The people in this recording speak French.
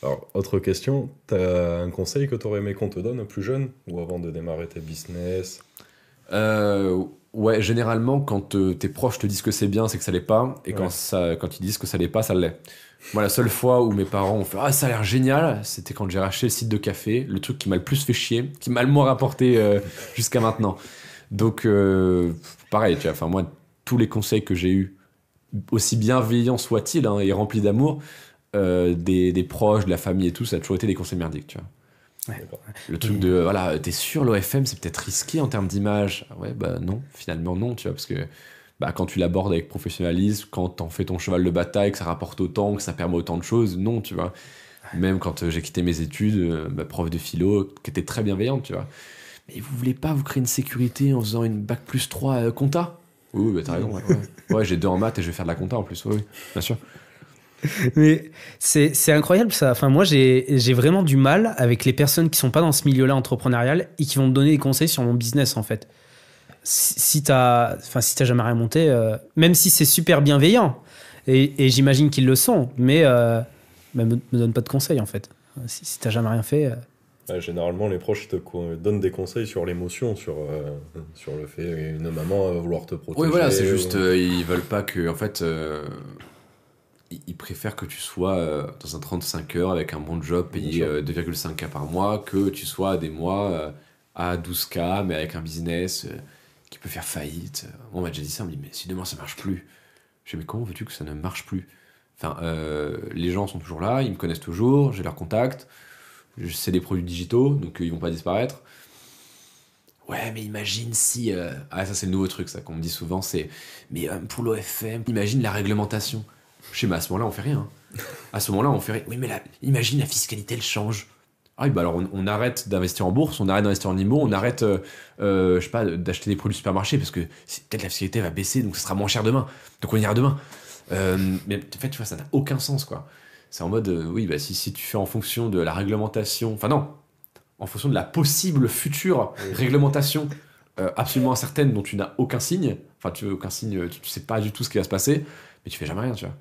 Alors, autre question, t'as un conseil que t'aurais aimé qu'on te donne plus jeune ou avant de démarrer tes business? Ouais, généralement, quand tes proches te disent que c'est bien, c'est que ça l'est pas. Et Ouais. quand ils disent que ça l'est pas, ça l'est. Moi, la seule fois où mes parents ont fait «Ah, ça a l'air génial», c'était quand j'ai racheté le site de café, le truc qui m'a le plus fait chier, qui m'a le moins rapporté jusqu'à maintenant. Donc, pareil, tu vois, enfin, moi, tous les conseils que j'ai eus, aussi bienveillants soient-ils, hein, et remplis d'amour, des proches, de la famille et tout, ça a toujours été des conseils merdiques, tu vois. Ouais. D'accord. Le truc Et, de, voilà, t'es sûr, l'OFM, c'est peut-être risqué en termes d'image. Ah ouais, bah non, finalement non, tu vois, parce que bah, quand tu l'abordes avec professionnalisme, quand t'en fais ton cheval de bataille, que ça rapporte autant, que ça permet autant de choses, non, tu vois. Même quand j'ai quitté mes études, ma prof de philo, qui était très bienveillante, tu vois. Mais vous voulez pas vous créer une sécurité en faisant une bac plus 3 compta? Oui, oui, bah t'as raison, ouais. Ouais, ouais, j'ai deux en maths et je vais faire de la compta en plus, oui, oui, bien sûr. mais c'est incroyable ça. Enfin, moi, j'ai vraiment du mal avec les personnes qui sont pas dans ce milieu-là entrepreneurial et qui vont me donner des conseils sur mon business, en fait. Si t'as jamais rien monté, même si c'est super bienveillant, et j'imagine qu'ils le sont, mais me donne pas de conseils, en fait. Si t'as jamais rien fait. Ouais, généralement, les proches donnent des conseils sur l'émotion, sur le fait une maman va vouloir te Oui, voilà, c'est protéger. juste, ils veulent pas que, en fait, ils préfèrent que tu sois dans un 35 heures avec un bon job Bien payé sûr. 2,5K par mois que tu sois des mois à 12K mais avec un business qui peut faire faillite. On m'a déjà dit ça, on me dit mais si demain ça marche plus. Je dis mais comment veux-tu que ça ne marche plus? Enfin, les gens sont toujours là, ils me connaissent toujours, j'ai leurs contacts, c'est des produits digitaux donc ils vont pas disparaître. Ouais, mais imagine si. Ah, ça, c'est le nouveau truc, ça, qu'on me dit souvent, c'est. Mais pour l'OFM, imagine la réglementation. Je sais, mais à ce moment-là, on fait rien, hein. À ce moment-là, on fait rien. Oui, mais imagine la fiscalité, elle change. Ah oui, bah alors on arrête d'investir en bourse, on arrête d'investir en immo, on Bien sûr. arrête, je sais pas, d'acheter des produits supermarchés parce que peut-être la fiscalité va baisser, donc ça sera moins cher demain. Donc on ira demain. Mais en fait, tu vois, ça n'a aucun sens, quoi. C'est en mode, oui, bah si tu fais en fonction de la réglementation. Enfin, non, en fonction de la possible future Oui. réglementation absolument incertaine dont tu n'as aucun signe. Enfin, tu veux aucun signe, tu sais pas du tout ce qui va se passer, mais tu fais jamais rien, tu vois.